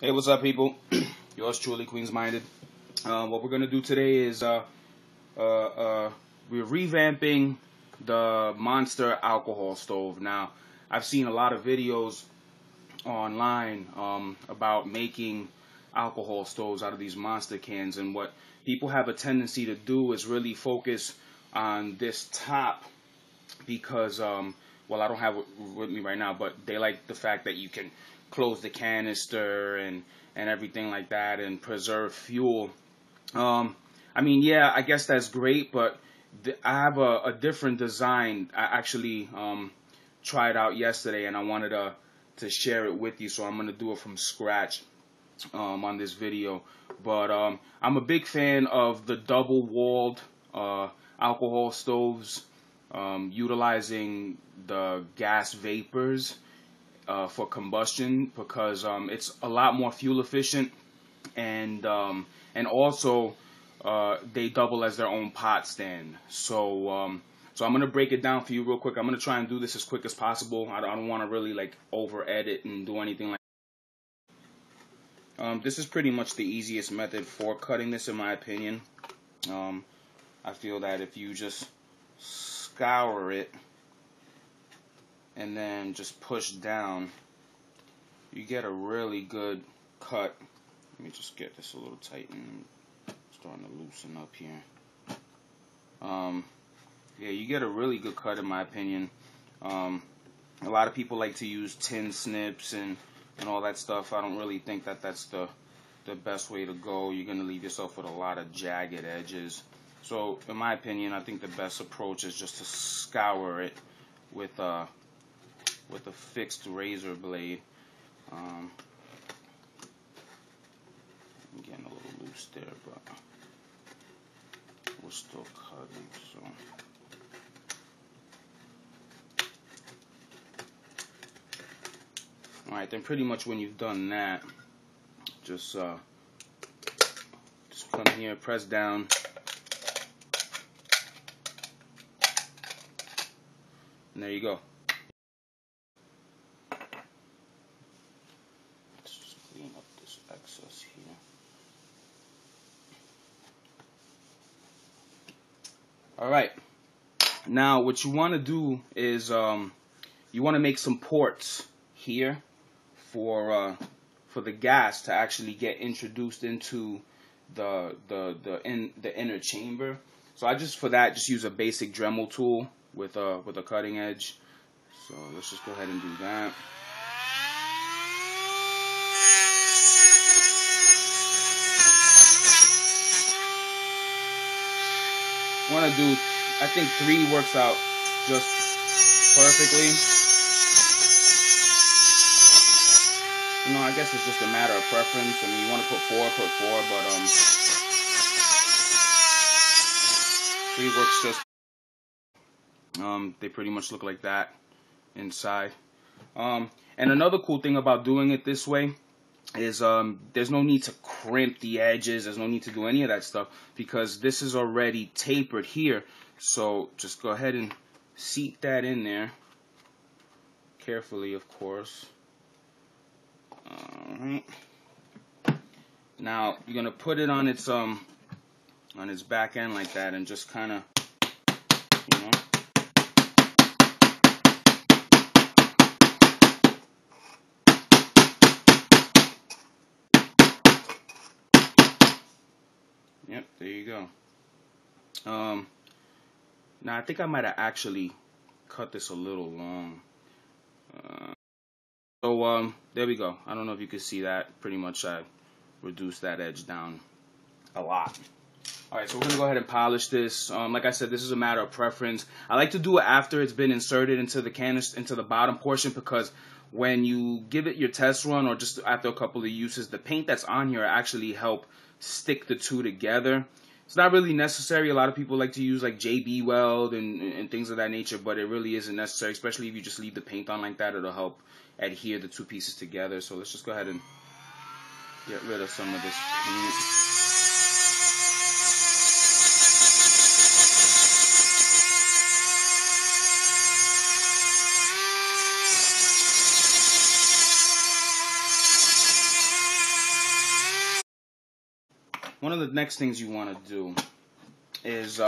Hey, what's up, people? Yours truly, Queens Minded. What we're gonna do today is we're revamping the Monster alcohol stove. Now, I've seen a lot of videos online about making alcohol stoves out of these Monster cans, and what people have a tendency to do is really focus on this top because well, I don't have it with me right now, but they like the fact that you can close the canister and everything like that and preserve fuel. I mean, yeah, I guess that's great, but I have a different design. I actually tried out yesterday, and I wanted to share it with you, so I'm gonna do it from scratch on this video. But I'm a big fan of the double-walled alcohol stoves, utilizing the gas vapors for combustion because it's a lot more fuel efficient, and also they double as their own pot stand. So I'm gonna break it down for you real quick. I'm gonna try and do this as quick as possible. I don't want to really like over edit and do anything like. This is pretty much the easiest method for cutting this, in my opinion. I feel that if you just scour it and then just push down, you get a really good cut. Let me just get this a little tight and starting to loosen up here. Yeah, you get a really good cut, in my opinion. A lot of people like to use tin snips and all that stuff. I don't really think that that's the best way to go. You're gonna leave yourself with a lot of jagged edges. So, in my opinion, I think the best approach is just to scour it with a fixed razor blade. I'm getting a little loose there, but we're still cutting. So. Alright, then pretty much when you've done that, just come here, press down, and there you go. Let's just clean up this excess here. Alright, now what you want to do is you want to make some ports here for the gas to actually get introduced into the inner chamber. So I just just use a basic Dremel tool with a cutting edge. So let's just go ahead and do that. I want to do, I think 3 works out just perfectly. You know, I guess it's just a matter of preference. I mean, you want to put 4, but 3 works just. They pretty much look like that inside. And another cool thing about doing it this way is there's no need to crimp the edges. There's no need to do any of that stuff because this is already tapered here. So just go ahead and seat that in there carefully, of course. Alright. Now you're gonna put it on its back end like that, and just kind of, you know. Yep, there you go. Now I think I might have actually cut this a little long. So there we go. I don't know if you can see that. Pretty much I reduced that edge down a lot. Alright, so we're going to go ahead and polish this. Like I said, this is a matter of preference. I like to do it after it's been inserted into the canister, into the bottom portion, because when you give it your test run or just after a couple of uses, the paint that's on here actually help stick the two together. It's not really necessary. A lot of people like to use like JB Weld and things of that nature, but it really isn't necessary, especially if you just leave the paint on like that. It'll help adhere the two pieces together. So let's just go ahead and get rid of some of this paint. one of the next things you want to do is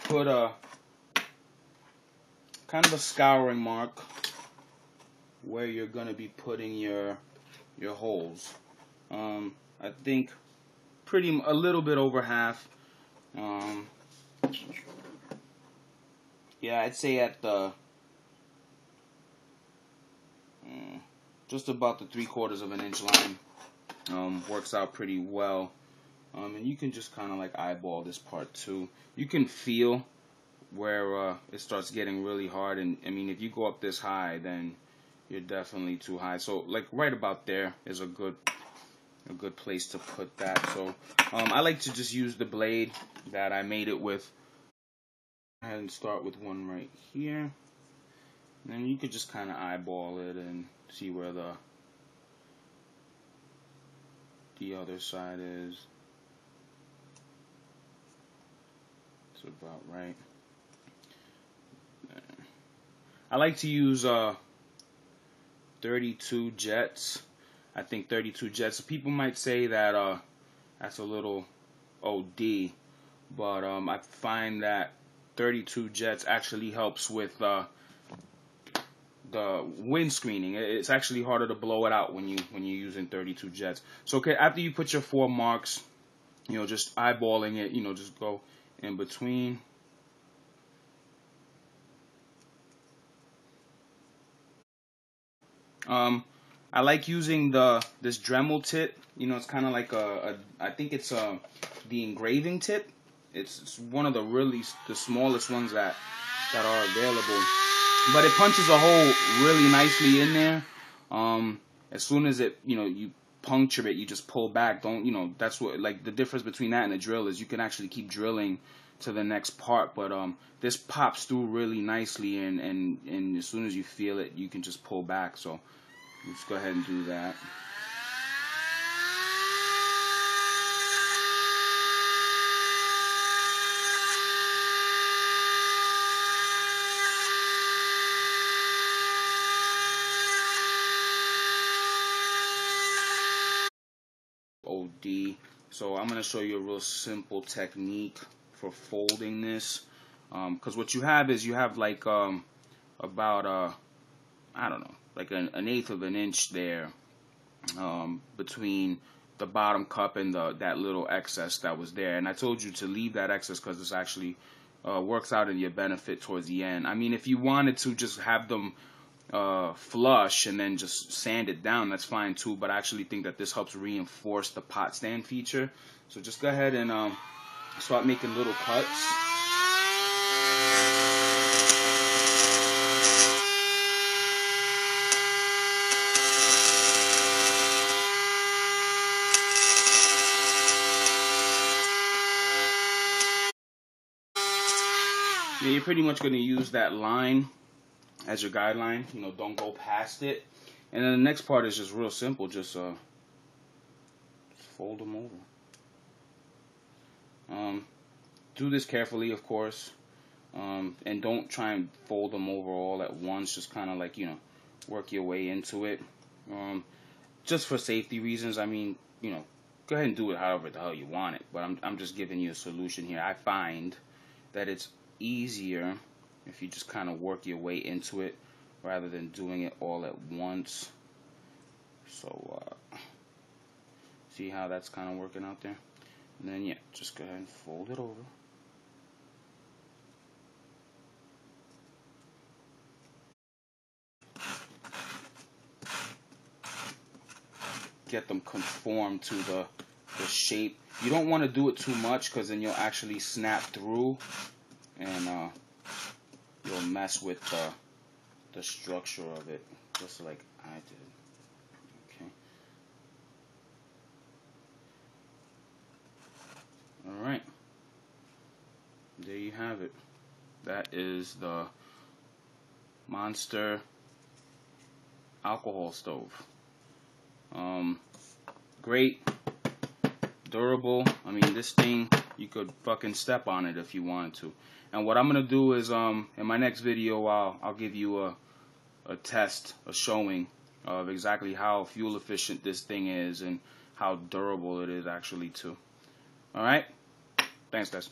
put a kind of a scouring mark where you're going to be putting your holes. I think a little bit over half. Yeah, I'd say at the just about the 3/4 of an inch line works out pretty well. And you can just kind of like eyeball this part too. You can feel where it starts getting really hard, and I mean if you go up this high, then you're definitely too high. So like right about there is a good place to put that. So I like to just use the blade that I made it with. Go ahead and start with one right here, and then you could just kind of eyeball it and see where the other side is. It's about right. I like to use 32 jets. I think 32 jets. People might say that that's a little OD, but I find that 32 jets actually helps with the wind screening. It's actually harder to blow it out when you're using 32 jets. So okay, after you put your 4 marks, just eyeballing it, just go in between. I like using this Dremel tip. It's kind of like I think it's the engraving tip. It's one of the smallest ones that are available. But it punches a hole really nicely in there. As soon as you puncture it, you just pull back. That's what, like, the difference between that and a drill is you can actually keep drilling to the next part. But this pops through really nicely, and as soon as you feel it, you can just pull back. So let's go ahead and do that. OD. So I'm going to show you a real simple technique for folding this. Because what you have is like about I don't know, like an 1/8 of an inch there between the bottom cup and that little excess that was there. And I told you to leave that excess because this actually works out in your benefit towards the end. I mean, if you wanted to just have them flush and then just sand it down, that's fine too, but I actually think that this helps reinforce the pot stand feature. So just go ahead and start making little cuts. Yeah, you're pretty much going to use that line as your guideline. Don't go past it. And then the next part is just real simple. Just fold them over. Do this carefully, of course. And don't try and fold them over all at once. Just kind of like, work your way into it. Just for safety reasons. I mean, go ahead and do it however the hell you want it. But I'm just giving you a solution here. I find that it's easier if you just kind of work your way into it rather than doing it all at once. So see how that's kind of working out there? And then yeah, just go ahead and fold it over. Get them conform to the shape. You don't want to do it too much because then you'll actually snap through and you'll mess with the structure of it, just like I did. Okay. Alright. There you have it. That is the Monster alcohol stove. Great. Durable. I mean, this thing, you could fucking step on it if you wanted to. And what I'm gonna do is in my next video I'll give you a test, a showing of exactly how fuel efficient this thing is and how durable it is actually too. All right? Thanks, guys.